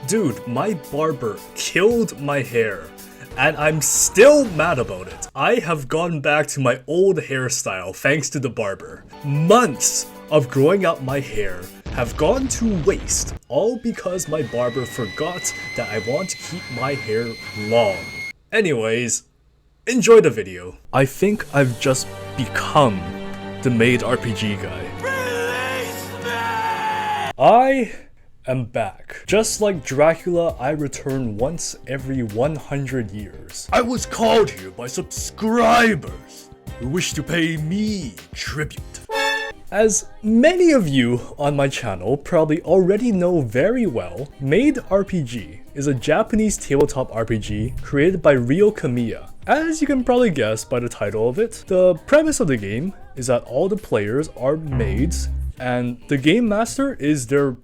Dude, my barber killed my hair, and I'm still mad about it. I have gone back to my old hairstyle thanks to the barber. Months of growing out my hair have gone to waste, all because my barber forgot that I want to keep my hair long. Anyways, enjoy the video. I think I've just become the Maid RPG guy. Release me! I am back. Just like Dracula, I return once every 100 years. I was called here by subscribers who wish to pay me tribute. As many of you on my channel probably already know very well, Maid RPG is a Japanese tabletop RPG created by Ryo Kamiya. As you can probably guess by the title of it, the premise of the game is that all the players are maids and the game master is their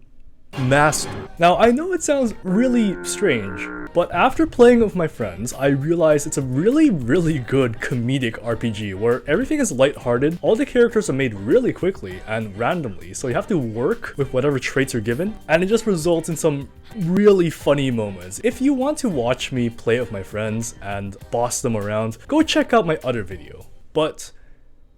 master. Now, I know it sounds really strange, but after playing with my friends, I realized it's a really good comedic RPG where everything is lighthearted, all the characters are made really quickly and randomly, so you have to work with whatever traits you're given, and it just results in some really funny moments. If you want to watch me play with my friends and boss them around, go check out my other video. But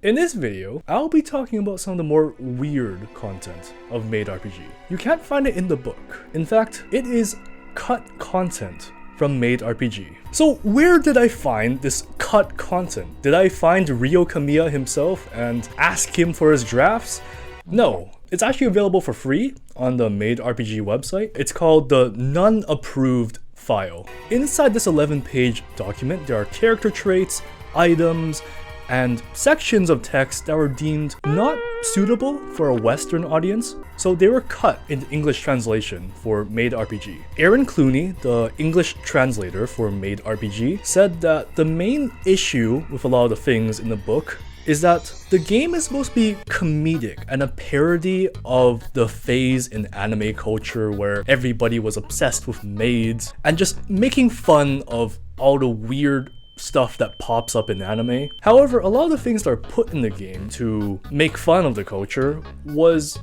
in this video, I'll be talking about some of the more weird content of Maid RPG. You can't find it in the book. In fact, it is cut content from Maid RPG. So where did I find this cut content? Did I find Ryo Kamiya himself and ask him for his drafts? No, it's actually available for free on the Maid RPG website. It's called the Nun-Approved File. Inside this 11-page document, there are character traits, items, and sections of text that were deemed not suitable for a Western audience, so they were cut into English translation for Maid RPG. Aaron Clooney, the English translator for Maid RPG, said that the main issue with a lot of the things in the book is that the game is supposed to be comedic and a parody of the phase in anime culture where everybody was obsessed with maids and just making fun of all the weird stuff that pops up in anime. However, a lot of the things that are put in the game to make fun of the culture was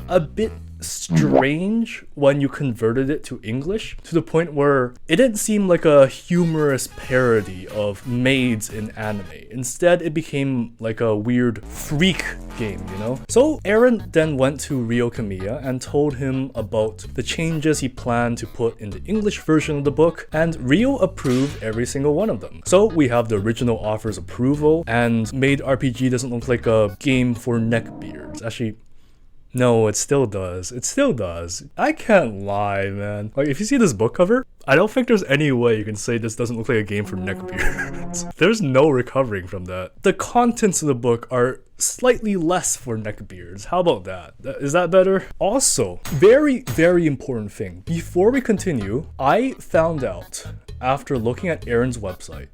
a bit strange when you converted it to English, to the point where it didn't seem like a humorous parody of maids in anime. Instead, it became like a weird freak game, you know? So Aaron then went to Ryo Kamiya and told him about the changes he planned to put in the English version of the book, and Ryo approved every single one of them. So we have the original author's approval, and Maid RPG doesn't look like a game for neckbeards. Actually, no, it still does. It still does. I can't lie, man. Like, if you see this book cover, I don't think there's any way you can say this doesn't look like a game for neckbeards. There's no recovering from that. The contents of the book are slightly less for neckbeards. How about that? Is that better? Also, very important thing. Before we continue, I found out after looking at Aaron's website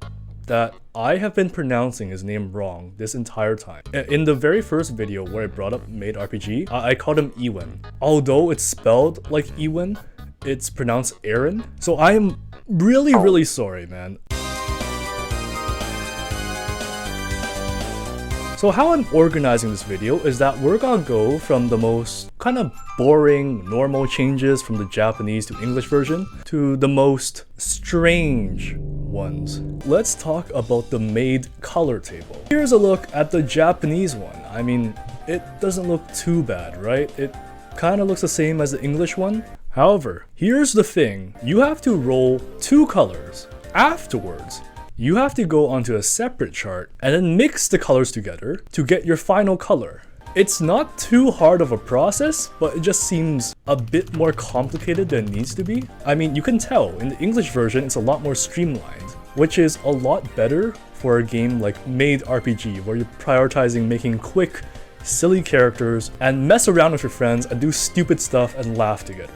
that I have been pronouncing his name wrong this entire time. In the very first video where I brought up Maid RPG, I called him Ewan. Although it's spelled like Ewan, it's pronounced Aaron. So I am really sorry, man. So how I'm organizing this video is that we're gonna go from the most kind of boring, normal changes from the Japanese to English version to the most strange ones. Let's talk about the Maid color table. Here's a look at the Japanese one. I mean, it doesn't look too bad, right? It kind of looks the same as the English one. However, here's the thing. You have to roll 2 colors. Afterwards, you have to go onto a separate chart and then mix the colors together to get your final color. It's not too hard of a process, but it just seems a bit more complicated than it needs to be. I mean, you can tell in the English version it's a lot more streamlined, which is a lot better for a game like Maid RPG, where you're prioritizing making quick, silly characters and mess around with your friends and do stupid stuff and laugh together.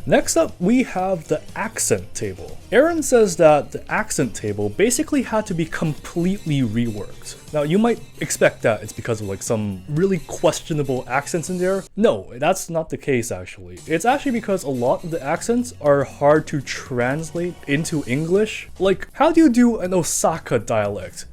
Next up, we have the accent table. Aaron says that the accent table basically had to be completely reworked. Now, you might expect that it's because of like some really questionable accents in there. No, that's not the case actually. It's actually because a lot of the accents are hard to translate into English. Like, how do you do an Osaka dialect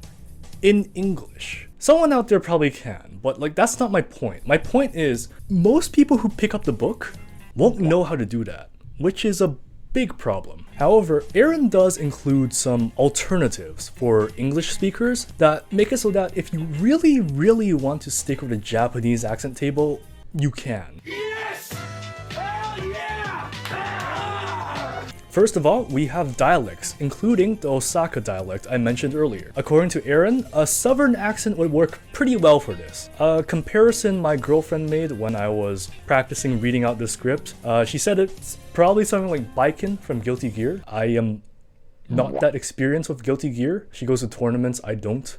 in English? Someone out there probably can, but like that's not my point. My point is most people who pick up the book won't know how to do that, which is a big problem. However, Aaron does include some alternatives for English speakers that make it so that if you really want to stick with a Japanese accent table, you can. Yes! Hell yeah! Ah! First of all, we have dialects, including the Osaka dialect I mentioned earlier. According to Aaron, a southern accent would work pretty well for this. A comparison my girlfriend made when I was practicing reading out the script, she said it's probably something like Baiken from Guilty Gear. I am not that experienced with Guilty Gear. She goes to tournaments, I don't.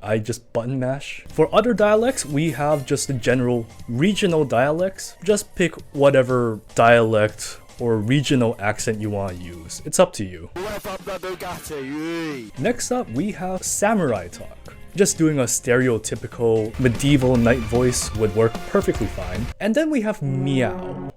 I just button mash. For other dialects, we have just the general regional dialects. Just pick whatever dialect or regional accent you want to use. It's up to you. Next up, we have samurai talk. Just doing a stereotypical medieval knight voice would work perfectly fine. And then we have meow.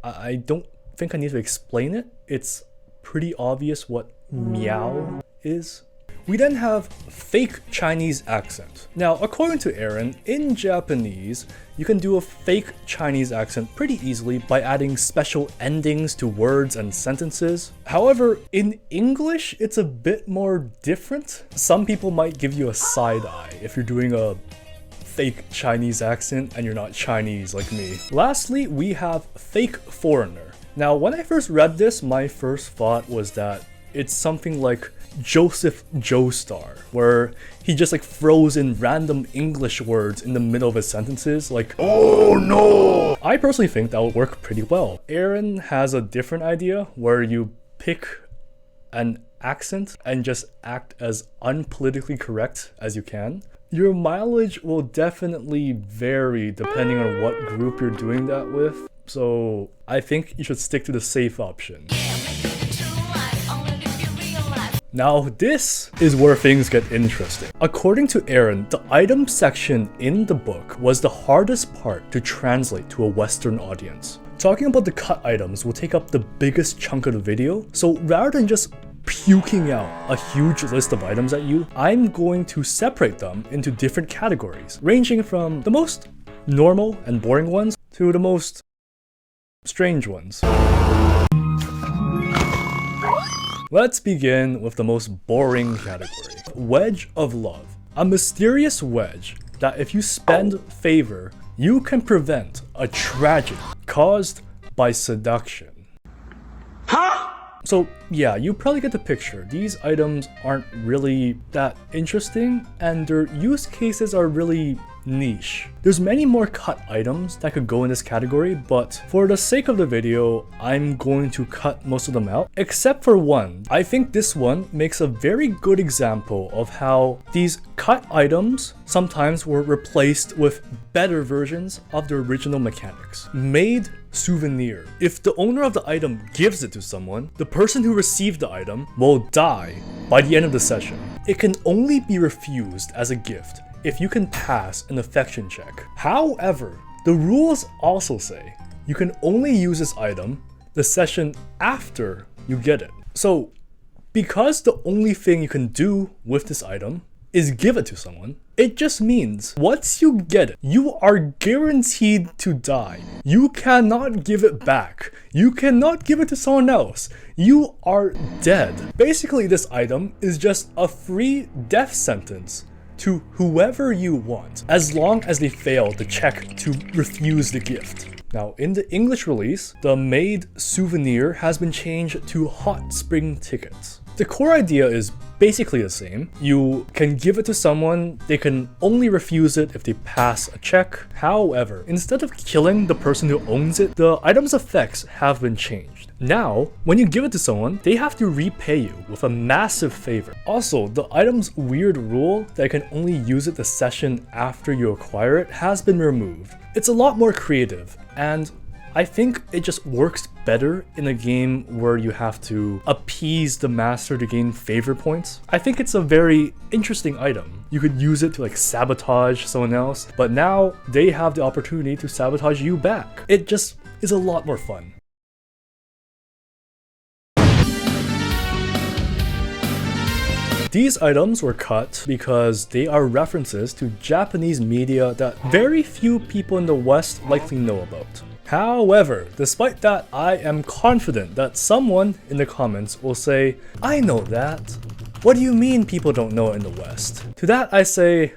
I don't think I need to explain it. It's pretty obvious what meow is. We then have fake Chinese accent. Now, according to Aaron, in Japanese, you can do a fake Chinese accent pretty easily by adding special endings to words and sentences. However, in English, it's a bit more different. Some people might give you a side eye if you're doing a fake Chinese accent and you're not Chinese like me. Lastly, we have fake foreigner. Now, when I first read this, my first thought was that it's something like Joseph Joestar, where he just like throws in random English words in the middle of his sentences, like, oh no! I personally think that would work pretty well. Aaron has a different idea where you pick an accent and just act as unpolitically correct as you can. Your mileage will definitely vary depending on what group you're doing that with, so I think you should stick to the safe option. Now this is where things get interesting. According to Aaron, the item section in the book was the hardest part to translate to a Western audience. Talking about the cut items will take up the biggest chunk of the video, so rather than just puking out a huge list of items at you, I'm going to separate them into different categories, ranging from the most normal and boring ones to the most strange ones. Let's begin with the most boring category. Wedge of Love. A mysterious wedge that if you spend favor, you can prevent a tragedy caused by seduction. Huh? So yeah, you probably get the picture. These items aren't really that interesting and their use cases are really niche. There's many more cut items that could go in this category, but for the sake of the video, I'm going to cut most of them out, except for one. I think this one makes a very good example of how these cut items sometimes were replaced with better versions of the original mechanics. Maid souvenir. If the owner of the item gives it to someone, the person who received the item will die by the end of the session. It can only be refused as a gift if you can pass an affection check. However, the rules also say you can only use this item the session after you get it. So, because the only thing you can do with this item is give it to someone, it just means once you get it, you are guaranteed to die. You cannot give it back. You cannot give it to someone else. You are dead. Basically, this item is just a free death sentence to whoever you want, as long as they fail the check to refuse the gift. Now, in the English release, the Maid souvenir has been changed to hot spring tickets. The core idea is basically the same. You can give it to someone, they can only refuse it if they pass a check. However, instead of killing the person who owns it, the item's effects have been changed. Now, when you give it to someone, they have to repay you with a massive favor. Also, the item's weird rule that you can only use it the session after you acquire it has been removed. It's a lot more creative, and I think it just works better in a game where you have to appease the master to gain favor points. I think it's a very interesting item. You could use it to like sabotage someone else, but now they have the opportunity to sabotage you back. It just is a lot more fun. These items were cut because they are references to Japanese media that very few people in the West likely know about. However, despite that, I am confident that someone in the comments will say, I know that. What do you mean people don't know it in the West? To that I say,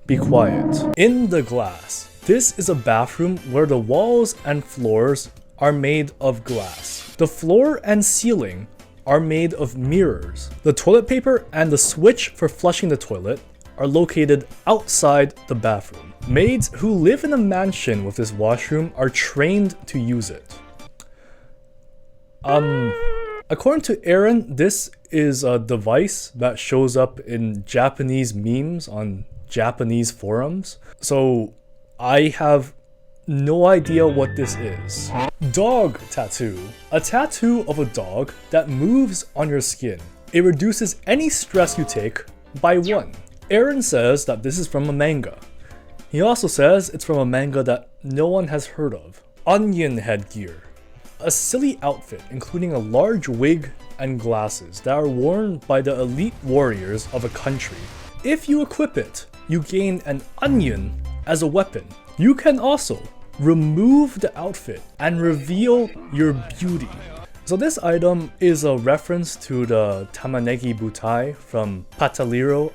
be quiet. In the glass, this is a bathroom where the walls and floors are made of glass. The floor and ceiling are made of mirrors. The toilet paper and the switch for flushing the toilet are located outside the bathroom. Maids who live in a mansion with this washroom are trained to use it. According to Aaron, this is a device that shows up in Japanese memes on Japanese forums. So I have no idea what this is. Dog tattoo. A tattoo of a dog that moves on your skin. It reduces any stress you take by 1. Aaron says that this is from a manga. He also says it's from a manga that no one has heard of. Onion headgear. A silly outfit including a large wig and glasses that are worn by the elite warriors of a country. If you equip it, you gain an onion as a weapon. You can also remove the outfit and reveal your beauty. So this item is a reference to the Tamanegi Butai from Pataliro.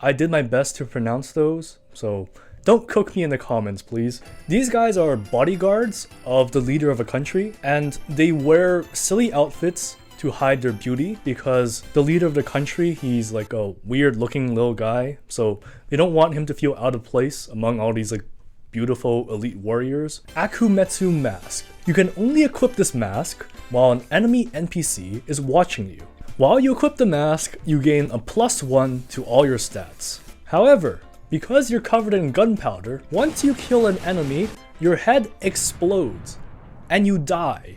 I did my best to pronounce those, so don't cook me in the comments, please. These guys are bodyguards of the leader of a country, and they wear silly outfits to hide their beauty because the leader of the country, he's like a weird looking little guy, so they don't want him to feel out of place among all these like beautiful elite warriors. Akumetsu mask. You can only equip this mask while an enemy NPC is watching you. While you equip the mask, you gain a +1 to all your stats. However, because you're covered in gunpowder, once you kill an enemy, your head explodes and you die.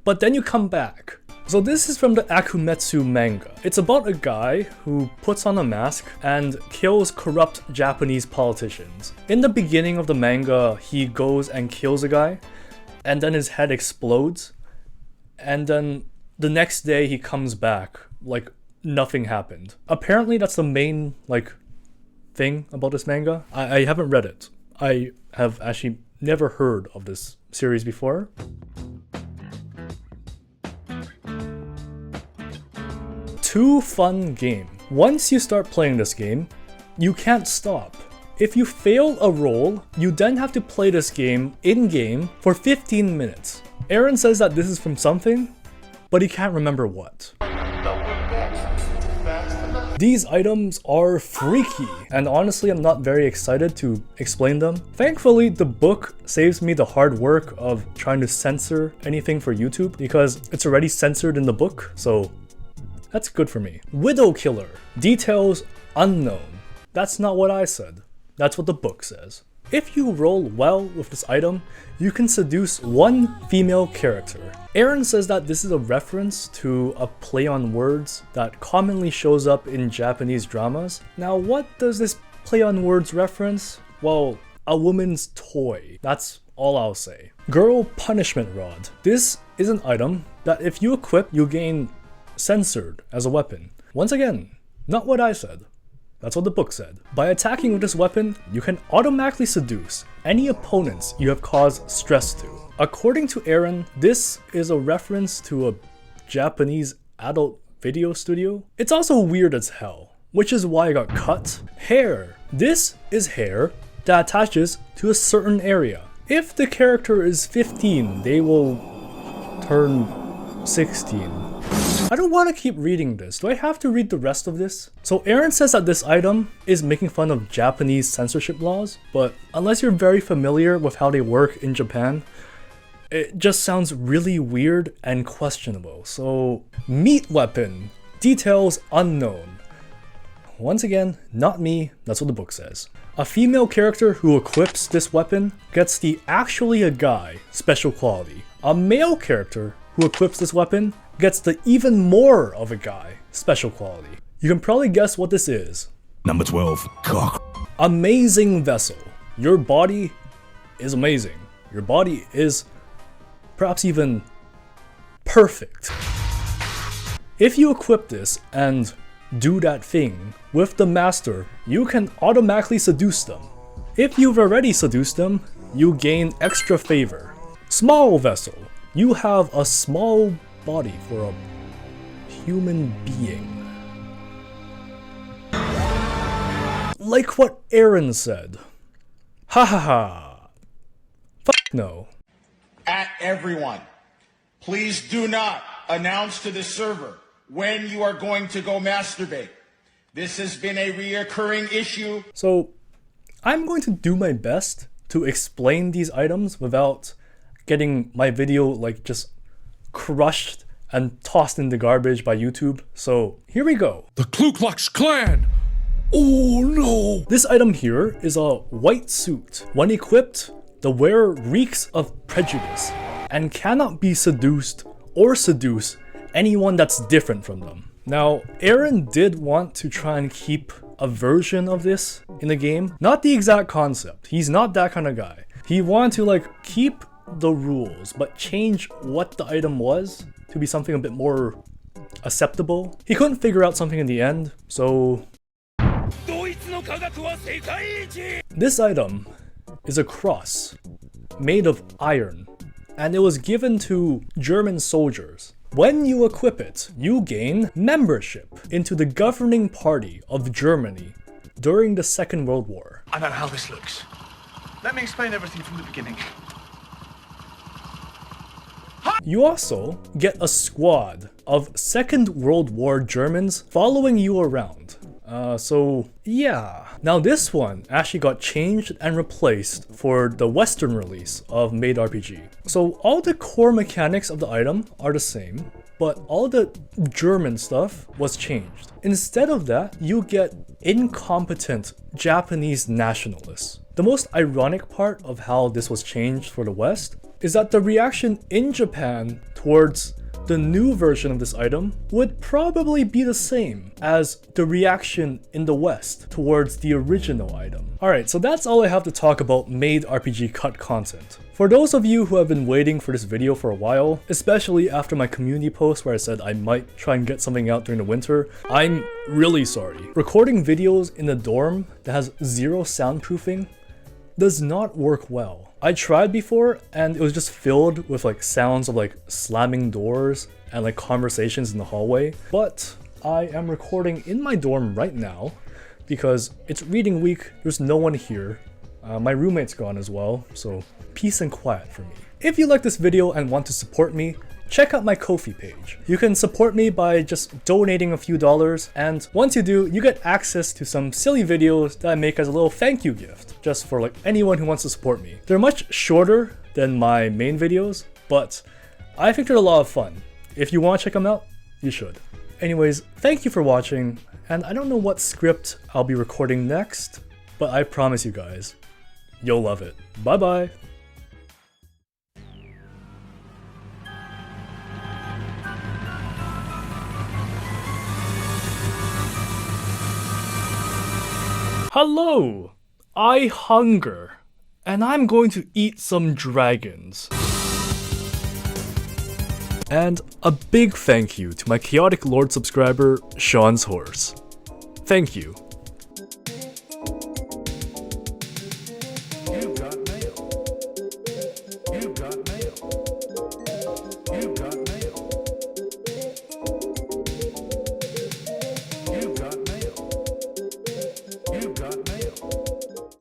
But then you come back. So this is from the Akumetsu manga. It's about a guy who puts on a mask and kills corrupt Japanese politicians. In the beginning of the manga, he goes and kills a guy, and then his head explodes, and then the next day he comes back like nothing happened. Apparently that's the main thing about this manga. I haven't read it. I have actually never heard of this series before. Too fun game. Once you start playing this game, you can't stop. If you fail a roll, you then have to play this game in-game for 15 minutes. Aaron says that this is from something, but he can't remember what. These items are freaky, and honestly I'm not very excited to explain them. Thankfully, the book saves me the hard work of trying to censor anything for YouTube because it's already censored in the book, so that's good for me. Widow Killer. Details unknown. That's not what I said. That's what the book says. If you roll well with this item, you can seduce 1 female character. Aaron says that this is a reference to a play on words that commonly shows up in Japanese dramas. Now, what does this play on words reference? Well, a woman's toy. That's all I'll say. Girl Punishment Rod. This is an item that if you equip, you gain censored as a weapon. Once again, not what I said. That's what the book said. By attacking with this weapon, you can automatically seduce any opponents you have caused stress to. According to Aaron, this is a reference to a Japanese adult video studio. It's also weird as hell, which is why I got cut. Hair. This is hair that attaches to a certain area. If the character is 15, they will turn 16. I don't want to keep reading this. Do I have to read the rest of this? So Aaron says that this item is making fun of Japanese censorship laws, but unless you're very familiar with how they work in Japan, it just sounds really weird and questionable. So, meat weapon. Details unknown. Once again, not me, that's what the book says. A female character who equips this weapon gets the actually a guy special quality. A male character who equips this weapon gets the even more of a guy special quality. You can probably guess what this is. Number 12, cock. Amazing vessel. Your body is amazing. Your body is perhaps even perfect. If you equip this and do that thing with the master, you can automatically seduce them. If you've already seduced them, you gain extra favor. Small vessel, you have a small body for a human being. Like what Aaron said. Ha ha ha. Fuck no. At everyone, please do not announce to the server when you are going to go masturbate. This has been a reoccurring issue. So, I'm going to do my best to explain these items without getting my video like just crushed and tossed in the garbage by YouTube. So, here we go. The Ku Klux Klan! Oh no! This item here is a white suit. When equipped, the wearer reeks of prejudice and cannot be seduced or seduce anyone that's different from them. Now, Aaron did want to try and keep a version of this in the game. Not the exact concept. He's not that kind of guy. He wanted to like keep the rules, but change what the item was to be something a bit more acceptable. He couldn't figure out something in the end, so... This item is a cross made of iron, and it was given to German soldiers. When you equip it, you gain membership into the governing party of Germany during the Second World War. I know how this looks. Let me explain everything from the beginning. You also get a squad of Second World War Germans following you around. So yeah. Now this one actually got changed and replaced for the Western release of Maid RPG. So all the core mechanics of the item are the same, but all the German stuff was changed. Instead of that, you get incompetent Japanese nationalists. The most ironic part of how this was changed for the West is that the reaction in Japan towards the new version of this item would probably be the same as the reaction in the West towards the original item. Alright, so that's all I have to talk about Maid RPG cut content. For those of you who have been waiting for this video for a while, especially after my community post where I said I might try and get something out during the winter, I'm really sorry. Recording videos in a dorm that has zero soundproofing does not work well. I tried before and it was just filled with like sounds of like slamming doors and like conversations in the hallway. But I am recording in my dorm right now because it's reading week, there's no one here. My roommate's gone as well, so peace and quiet for me. If you like this video and want to support me, check out my Ko-fi page. You can support me by just donating a few dollars, and once you do, you get access to some silly videos that I make as a little thank you gift, just for like anyone who wants to support me. They're much shorter than my main videos, but I think they're a lot of fun. If you want to check them out, you should. Anyways, thank you for watching, and I don't know what script I'll be recording next, but I promise you guys, you'll love it. Bye bye! Hello! I hunger, and I'm going to eat some dragons. And a big thank you to my Chaotic Lord subscriber, Sean's Horse. Thank you.